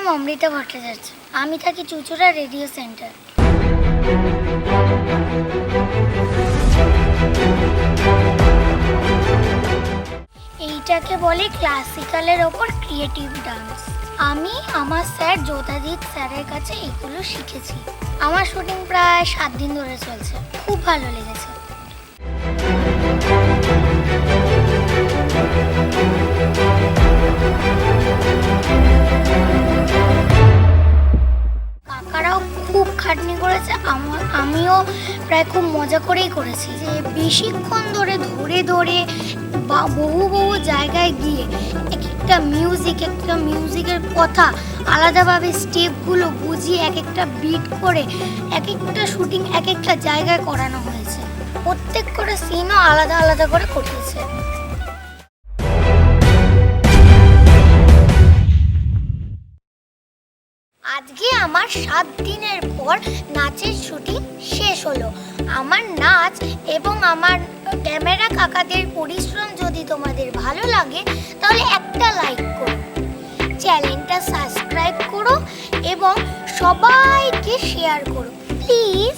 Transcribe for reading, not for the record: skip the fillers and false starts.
নাম অমৃতা ভট্টাচার্য। আমি থাকি চুচুড়া রেডিও সেন্টার। এইটাকে বলে ক্লাসিক্যালের ওপর ক্রিয়েটিভ ডান্স। আমি আমার স্যার জ্যোতাজিৎ স্যারের কাছে এগুলো শিখেছি। আমার শুটিং প্রায় 7 দিন ধরে চলছে, খুব ভালো লেগেছে। কাকারাও খুব খাটনি করেছে, আমিও প্রায় খুব মজা করেই করেছি। যে বেশিক্ষণ ধরে ধরে বহু জায়গায় গিয়ে একটা মিউজিকের কথা আলাদাভাবে স্টেপগুলো বুঝিয়ে এক একটা বিট করে এক একটা শুটিং এক একটা জায়গায় করানো হয়েছে। প্রত্যেক করে সিনও আলাদা করে করিয়েছে। আজকে আমার 7 দিনের পর নাচের শুটিং শেষ হলো। আমার নাচ এবং আমার ক্যামেরা কাকাদের পরিশ্রম যদি তোমাদের ভালো লাগে তাহলে একটা লাইক করো, চ্যানেলটা সাবস্ক্রাইব করো এবং সবাইকে শেয়ার করো প্লিজ।